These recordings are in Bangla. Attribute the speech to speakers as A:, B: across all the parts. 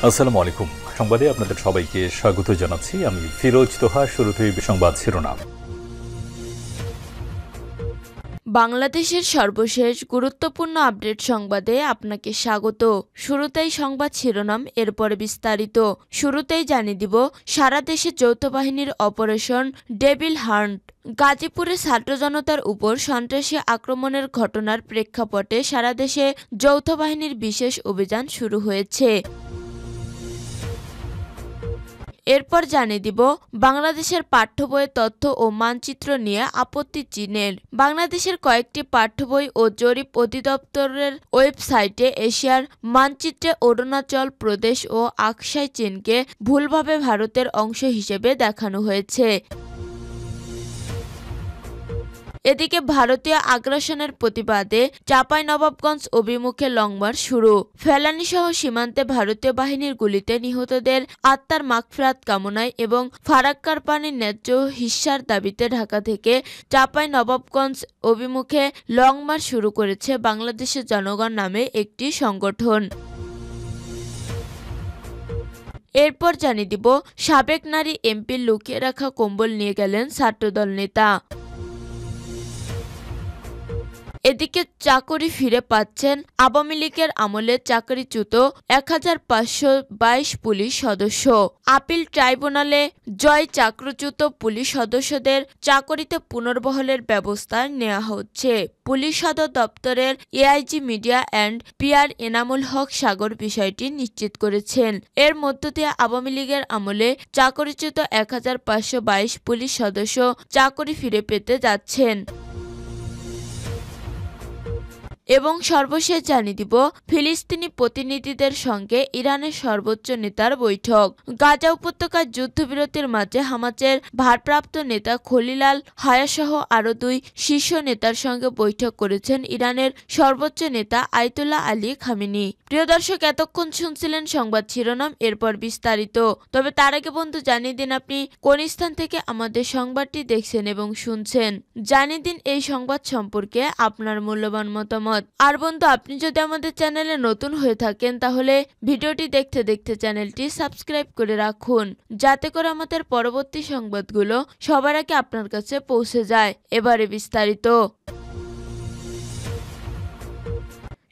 A: আসসালামু আলাইকুম। সংবাদে আপনাদের সবাইকে স্বাগত জানাচ্ছি। আমি ফিরোজ তোহা। শুরুতেই সংবাদ শিরোনাম।
B: বাংলাদেশের সর্বশেষ গুরুত্বপূর্ণ আপডেট সংবাদে আপনাকে স্বাগত। শুরুতেই সংবাদ শিরোনাম, এরপরে বিস্তারিত। শুরুতেই জানিয়ে দিব, সারা দেশে যৌথ বাহিনীর অপারেশন ডেভিল হান্ট। গাজীপুরে ছাত্র জনতার উপর সন্ত্রাসী আক্রমণের ঘটনার প্রেক্ষাপটে সারা দেশে যৌথ বাহিনীর বিশেষ অভিযান শুরু হয়েছে। এরপর জানিয়ে দিব, বাংলাদেশের পাঠ্য বইয়ের তথ্য ও মানচিত্র নিয়ে আপত্তি চীনের। বাংলাদেশের কয়েকটি পাঠ্য বই ও জরিপ অধিদপ্তরের ওয়েবসাইটে এশিয়ার মানচিত্রে অরুণাচল প্রদেশ ও আকসাই চীনকে ভুলভাবে ভারতের অংশ হিসেবে দেখানো হয়েছে। এদিকে ভারতীয় আগ্রাসনের প্রতিবাদে চাঁপাইনবাবগঞ্জ অভিমুখে লংমার্চ শুরু। ফেলানীসহ সীমান্তে ভারতীয় বাহিনীর গুলিতে নিহতদের আত্মার মাগফিরাত কামনায় এবং ফারাক্কার পানির ন্যায্য হিস্যার দাবিতে ঢাকা থেকে চাঁপাইনবাবগঞ্জ অভিমুখে লংমার্চ শুরু করেছে বাংলাদেশের জনগণ নামে একটি সংগঠন। এরপর জানিয়ে দিব, সাবেক নারী এমপির লুকিয়ে রাখা কম্বল নিয়ে গেলেন ছাত্রদল নেতা। এদিকে চাকরি ফিরে পাচ্ছেন আওয়ামী লীগের আমলে চাকরিচ্যুত 1522 পুলিশ সদস্য। আপিল ট্রাইব্যুনালে জয় চাকরিচ্যুত পুলিশ সদস্যদের চাকরিতে পুনর্বহালের ব্যবস্থা নেওয়া হচ্ছে। পুলিশ সদর দপ্তরের AIG media and PR Enamul Haque Sagar বিষয়টি নিশ্চিত করেছেন। এর মধ্য দিয়ে আওয়ামী লীগের আমলে চাকরিচ্যুত 1522 পুলিশ সদস্য চাকরি ফিরে পেতে যাচ্ছেন। এবং সর্বশেষ জানিয়ে দিব, ফিলিস্তিনি প্রতিনিধিদের সঙ্গে ইরানের সর্বোচ্চ নেতার বৈঠক। গাজা উপত্যকার যুদ্ধবিরতির মাঝে হামাসের ভারপ্রাপ্ত নেতা খলিল হায়াসহ আরও 2 শীর্ষ নেতার সঙ্গে বৈঠক করেছেন ইরানের সর্বোচ্চ নেতা আয়াতুল্লাহ আলী খামেনি। প্রিয় দর্শক, এতক্ষণ শুনছিলেন সংবাদ শিরোনাম, এরপর বিস্তারিত। তবে তার আগে বন্ধু জানিয়ে দিন আপনি কোন স্থান থেকে আমাদের সংবাদটি দেখছেন এবং শুনছেন। জানিয়ে দিন এই সংবাদ সম্পর্কে আপনার মূল্যবান মতামত। আর বন্ধু, আপনি যদি আমাদের চ্যানেলে নতুন হয়ে থাকেন তাহলে ভিডিওটি দেখতে দেখতে চ্যানেলটি সাবস্ক্রাইব করে রাখুন, যাতে করে আমাদের পরবর্তী সংবাদগুলো সবার আগে আপনার কাছে পৌঁছে যায়। এবারে বিস্তারিত।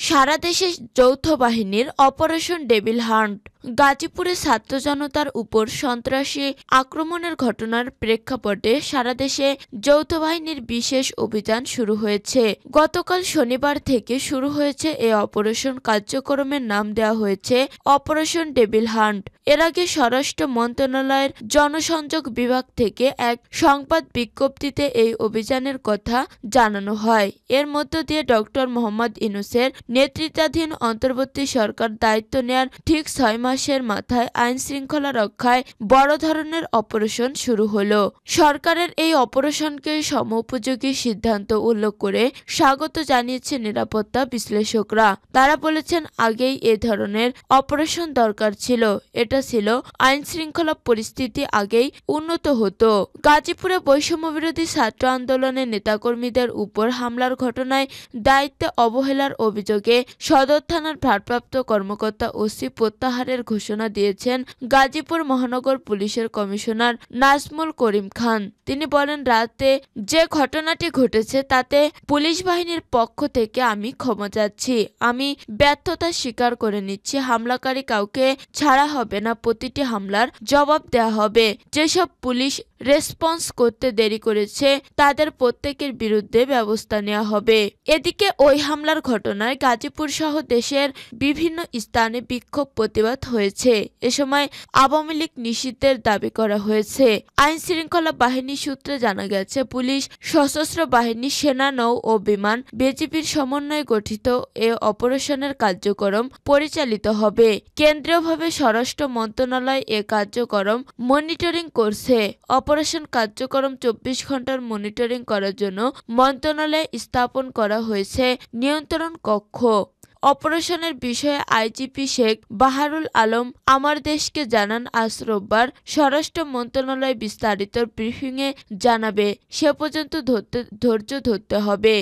B: সারা দেশে যৌথ বাহিনীর অপারেশন ডেভিল হান্ট। গাজীপুরে ছাত্র জনতার উপর সন্ত্রাসী আক্রমণের ঘটনার প্রেক্ষাপটে সারা দেশে যৌথ বাহিনীর বিশেষ অভিযান শুরু হয়েছে। গতকাল শনিবার থেকে শুরু হয়েছে এই অপারেশন কার্যক্রমের নাম দেওয়া হয়েছে অপারেশন ডেভিল হান্ট। এর আগে স্বরাষ্ট্র মন্ত্রণালয়ের জনসংযোগ বিভাগ থেকে এক সংবাদ বিজ্ঞপ্তিতে এই অভিযানের কথা জানানো হয়। এর মধ্য দিয়ে ডক্টর মোহাম্মদ ইউনূসের নেতৃত্বাধীন অন্তর্বর্তী সরকার দায়িত্ব নেয়ার ঠিক 6 মাসের মাথায় আইন শৃঙ্খলা রক্ষায় বড় ধরনের অপারেশন শুরু হলো। সরকারের এই অপারেশনকে সময়োপযোগী সিদ্ধান্ত উল্লেখ করে স্বাগত জানিয়েছে নিরাপত্তা বিশ্লেষকরা। তারা বলেছেন, আগেই এ ধরনের অপারেশন দরকার ছিল। এটা ছিল আইন শৃঙ্খলা পরিস্থিতি আগেই উন্নত হতো। গাজীপুরে বৈষম্যবিরোধী ছাত্র আন্দোলনের নেতাকর্মীদের উপর হামলার ঘটনায় দায়িত্বে অবহেলার অভিযোগে সদর থানার ভারপ্রাপ্ত কর্মকর্তা ওসি প্রত্যাহারের ঘোষণা দিয়েছেন গাজীপুর মহানগর পুলিশের কমিশনার নাজমুল করিম খান। তিনি বলেন, রাতে যে ঘটনাটি ঘটেছে তাতে পুলিশ বাহিনীর পক্ষ থেকে আমি ক্ষমা চাচ্ছি। আমি ব্যর্থতা স্বীকার করে নিচ্ছি। হামলাকারী কাউকে ছাড়া হবে না, প্রতিটি হামলার জবাব দেওয়া হবে। যেসব পুলিশ রেসপন্স করতে দেরি করেছে তাদের প্রত্যেকের বিরুদ্ধে ব্যবস্থা নেওয়া হবে। এদিকে ওই হামলার ঘটনায় গাজীপুর সহ দেশের বিভিন্ন স্থানে বিক্ষোভ প্রতিবাদ হয়েছে। এ সময় আওয়ামী লীগ নিষিদ্ধের দাবি করা হয়েছে। আইন শৃঙ্খলা বাহিনী সূত্রে জানা গেছে, পুলিশ, সশস্ত্র বাহিনী, সেনা, নৌ ও বিমান, বিজিবির সমন্বয়ে গঠিত এ অপারেশনের কার্যক্রম পরিচালিত হবে। কেন্দ্রীয়ভাবে স্বরাষ্ট্র মন্ত্রণালয় এ কার্যক্রম মনিটরিং করছে। অপারেশন কার্যক্রম 24 ঘন্টার মনিটরিং করার জন্য মন্ত্রণালয়ে স্থাপন করা হয়েছে নিয়ন্ত্রণ কক্ষ। অপারেশনের বিষয়ে আইজিপি শেখ বাহারুল আলম আমার দেশকে জানান, আজ রোববার স্বরাষ্ট্র মন্ত্রণালয় বিস্তারিত ব্রিফিংয়ে জানাবে। সে পর্যন্ত ধৈর্য ধরতে হবে।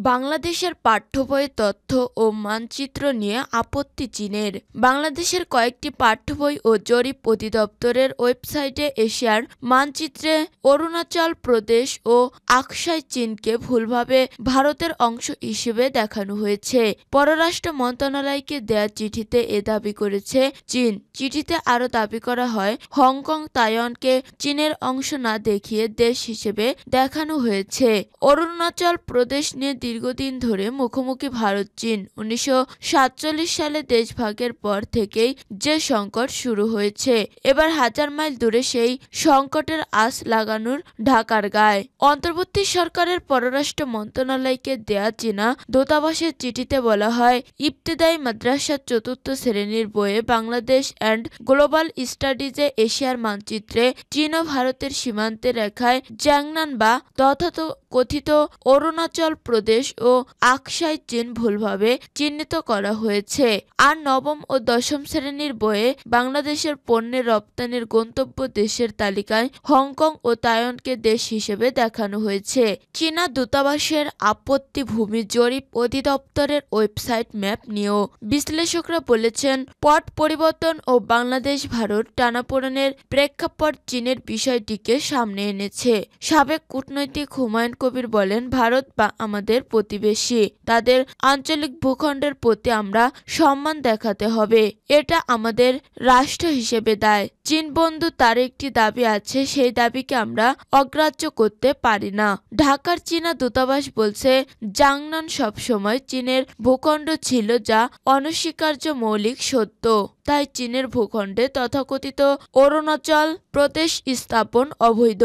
B: বাংলাদেশের পাঠ্য বইয়ের তথ্য ও মানচিত্র নিয়ে আপত্তি চীনের। বাংলাদেশের কয়েকটি পাঠ্য বই ও জরিপ অধিদপ্তরের ওয়েবসাইটে এশিয়ার মানচিত্রে অরুণাচল প্রদেশ ও আকসাই চীনকে ভুলভাবে ভারতের অংশ হিসেবে দেখানো হয়েছে। পররাষ্ট্র মন্ত্রণালয়কে দেয়া চিঠিতে এ দাবি করেছে চীন। চিঠিতে আরও দাবি করা হয়, হংকং তাইওয়ানকে চীনের অংশ না দেখিয়ে দেশ হিসেবে দেখানো হয়েছে। অরুণাচল প্রদেশ নিয়ে দীর্ঘদিন ধরে মুখোমুখি ভারত চীন। 1947 সালে দেশভাগের পর থেকেই যে সংকট শুরু হয়েছে, এবার হাজার মাইল দূরে সেই সংকটের আঁচ লাগানোর ঢাকার গায়ে। অন্তর্বর্তী সরকারের পররাষ্ট্র মন্ত্রণালয়কে দেয়া চীনা দূতাবাসের চিঠিতে বলা হয়, ইবতেদায়ী মাদ্রাসার ৪র্থ শ্রেণীর বইয়ে বাংলাদেশ অ্যান্ড গ্লোবাল স্টাডিজে এশিয়ার মানচিত্রে চীন ও ভারতের সীমান্তের রেখায় জ্যাংনান বা তথাকথিত অরুণাচল প্রদেশ ও আকসাই চীন ভুলভাবে চিহ্নিত করা হয়েছে। আর নবম ও দশম শ্রেণীর বইয়ে বাংলাদেশের পণ্যের রপ্তানির গন্তব্য দেশের তালিকায় হংকং ও তাইওয়ানকে দেশ হিসেবে দেখানো হয়েছে। চীনা দূতাবাসের আপত্তি ভূমি জরিপ অধিদপ্তরের ওয়েবসাইট ম্যাপ নিয়েও। বিশ্লেষকরা বলেছেন, পট পরিবর্তন ও বাংলাদেশ ভারত টানাপোড়েনের প্রেক্ষাপট চীনের বিষয়টিকে সামনে এনেছে। সাবেক কূটনৈতিক হুমায়ুন কবির বলেন, ভারত বা আমাদের প্রতিবেশী, তাদের আঞ্চলিক ভূখণ্ডের প্রতি আমরা সম্মান দেখাতে হবে, এটা আমাদের রাষ্ট্র হিসেবে দায়। চীন বন্ধু, তার একটি দাবি আছে, সেই দাবিকে আমরা অগ্রাহ্য করতে পারি না। ঢাকার চীনা দূতাবাস বলছে, জাংনান সবসময় চীনের ভূখণ্ড ছিল, যা অনস্বীকার্য মৌলিক সত্য। তাই চীনের ভূখণ্ডে তথাকথিত অরুণাচল প্রদেশ স্থাপন অবৈধ।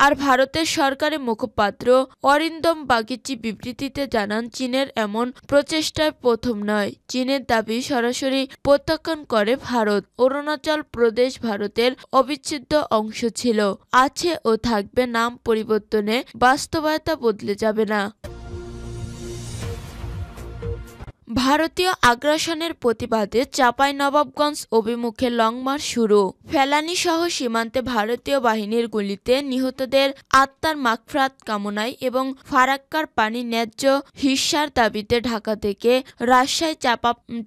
B: আর ভারতের সরকারি মুখপাত্র অরিন্দম বাগচি বিবৃতিতে জানান, চীনের এমন প্রচেষ্টায় প্রথম নয়। চীনের দাবি সরাসরি প্রত্যাখ্যান করে ভারত। অরুণাচল প্রদেশ ভারতের অবিচ্ছেদ্য অংশ ছিল, আছে ও থাকবে। নাম পরিবর্তনে বাস্তবতা বদলে যাবে না। ভারতীয় আগ্রাসনের প্রতিবাদে চাঁপাইনবাবগঞ্জ অভিমুখে লং মার্চ শুরু। ফেলানী সহ সীমান্তে ভারতীয় বাহিনীর গুলিতে নিহতদের আত্মার মাগফিরাত কামনায় এবং ফারাক্কার পানি ন্যায্য হিস্যার দাবিতে ঢাকা থেকে রাজশাহী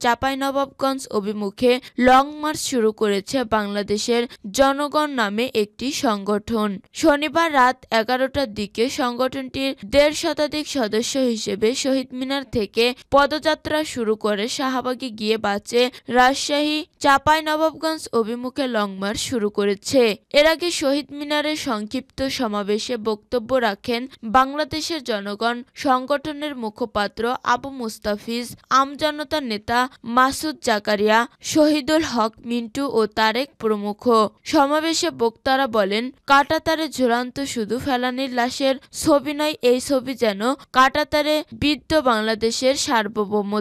B: চাঁপাইনবাবগঞ্জ অভিমুখে লং মার্চ শুরু করেছে বাংলাদেশের জনগণ নামে একটি সংগঠন। শনিবার রাত 11টার দিকে সংগঠনটির 1.5 শতাধিক সদস্য হিসেবে শহীদ মিনার থেকে পদযাত্রা শুরু করে শাহবাগে গিয়ে বাঁচে রাজশাহী চাঁপাইনবাবগঞ্জ অভিমুখে লং মার্চ শুরু করেছে। এর আগে শহীদ মিনারের সংক্ষিপ্ত সমাবেশে বক্তব্য রাখেন বাংলাদেশের জনগণ সংগঠনের মুখপাত্র আবু মুস্তাফিজ, আমজনতার নেতা মাসুদ জাকারিয়া, শহীদুল হক মিন্টু ও তারেক প্রমুখ। সমাবেশে বক্তারা বলেন, কাঁটাতারে ঝুলন্ত শুধু ফেলানীর লাশের ছবি নয়, এই ছবি যেন কাঁটাতারে বিদ্ধ বাংলাদেশের সার্বভৌমত্ব।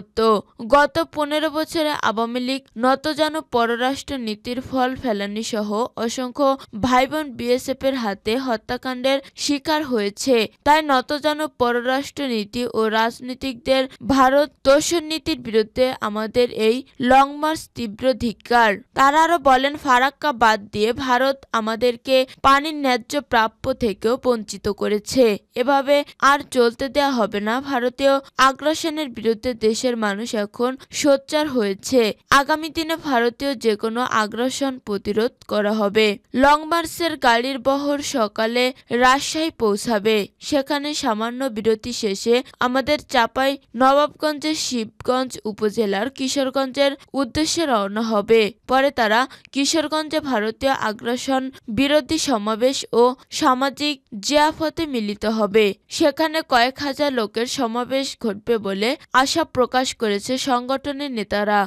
B: গত 15 বছরে আওয়ামী লীগ নতজানু পররাষ্ট্র নীতির ফল ফেলানী সহ অসংখ্য ভাইবোন বিএসএফ এর হাতে হত্যাকাণ্ডের শিকার হয়েছে। তাই নতজানু পররাষ্ট্র নীতি ও রাজনীতিকদের ভারত তোষণ নীতির বিরুদ্ধে আমাদের এই লং মার্চ তীব্র ধিক্কার। তারা আরো বলেন, ফারাক্কা বাদ দিয়ে ভারত আমাদেরকে পানির ন্যায্য প্রাপ্য থেকেও বঞ্চিত করেছে। এভাবে আর চলতে দেওয়া হবে না। ভারতীয় আগ্রাসনের বিরুদ্ধে দেশের মানুষ এখন সোচ্চার হয়েছে। আগামী দিনে ভারতীয় যে কোনো আগ্রাসন প্রতিরোধ করা হবে। লং মার্চের গাড়ির বহর সকালে রাজশাহী পৌঁছাবে। সেখানে সামান্য বিরতি শেষে আমাদের চাঁপাই নবাবগঞ্জের শিবগঞ্জ উপজেলার কিশোরগঞ্জের উদ্দেশ্যে রওনা হবে। পরে তারা কিশোরগঞ্জে ভারতীয় আগ্রাসন বিরোধী সমাবেশ ও সামাজিক জিয়াফতে মিলিত হবে। সেখানে কয়েক হাজার লোকের সমাবেশ ঘটবে বলে আশা প্রকাশ করেছে সংগঠনের নেতারা।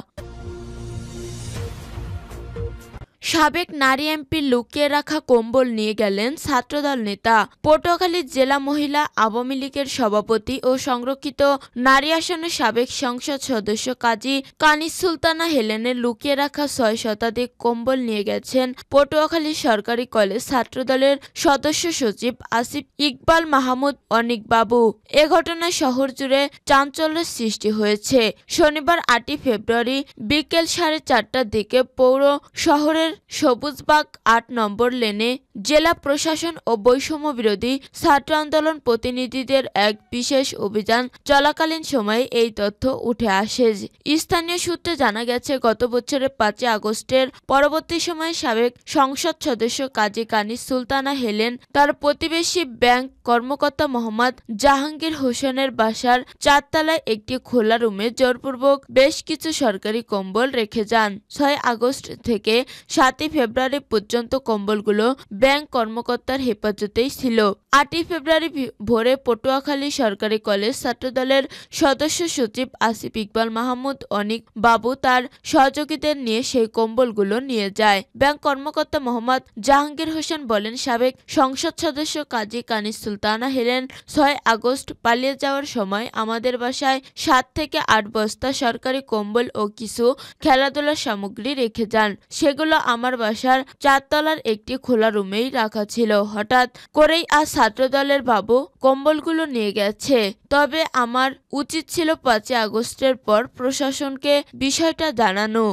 B: সাবেক নারী এমপি লুকিয়ে রাখা কম্বল নিয়ে গেলেন ছাত্রদল নেতা। পটুয়াখালী জেলা মহিলা আওয়ামী লীগের সভাপতি ও সংরক্ষিত নারী আসনের সাবেক সংসদ সদস্য কাজী কানিজ সুলতানা হেলেনের লুকিয়ে রাখা 6 শতাধিক কম্বল নিয়ে গেছেন পটুয়াখালী সরকারি কলেজ ছাত্রদলের সদস্য সচিব আসিফ ইকবাল মাহমুদ অনিক বাবু। এ ঘটনায় শহর জুড়ে চাঞ্চল্যের সৃষ্টি হয়েছে। শনিবার 8 ফেব্রুয়ারি বিকেল 4:30টার দিকে পৌর শহরের সবুজবাগ ৮ নম্বর লেনে জেলা প্রশাসন ও বৈষম্য বিরোধী ছাত্র আন্দোলন প্রতিনিধিদের এক বিশেষ অভিযান চলাকালীন সময়ে এই তথ্য উঠে আসে। স্থানীয় সূত্রে জানা গেছে, গত বছরের ৫ আগস্টের পরবর্তী সময়ে সাবেক সংসদ সদস্য কাজী কানিজ সুলতানা হেলেন তার প্রতিবেশী ব্যাংক কর্মকর্তা মোহাম্মদ জাহাঙ্গীর হোসেনের বাসার ৪ তলায় একটি খোলা রুমে জোরপূর্বক বেশ কিছু সরকারি কম্বল রেখে যান। ৬ আগস্ট থেকে ৭ ফেব্রুয়ারি পর্যন্ত কম্বলগুলো ব্যাংক কর্মকর্তার হেফাজতেই ছিল। ৮ ফেব্রুয়ারি ভোরে পটুয়াখালী সরকারি কলেজ ছাত্রদলের সদস্য সচিব আসিফ ইকবাল মাহমুদ অনিক বাবু তার সহযোগীদের নিয়ে সেই কম্বলগুলো নিয়ে যায়। ব্যাংক কর্মকর্তা মোহাম্মদ জাহাঙ্গীর হোসেন বলেন, সাবেক সংসদ সদস্য কাজী কানিজ সুলতানা হেলেন ৬ আগস্ট পালিয়ে যাওয়ার সময় আমাদের বাসায় ৭ থেকে ৮ বস্তা সরকারি কম্বল ও কিছু খেলাধুলার সামগ্রী রেখে যান। সেগুলো আমার বাসার ৪ তলার একটি খোলা রুমেই রাখা ছিল। হঠাৎ করেই আজ ছাত্রদলের বাবু কম্বলগুলো নিয়ে গেছে। তবে আমার উচিত ছিল ৫ আগস্টের পর প্রশাসনকে বিষয়টা জানানো।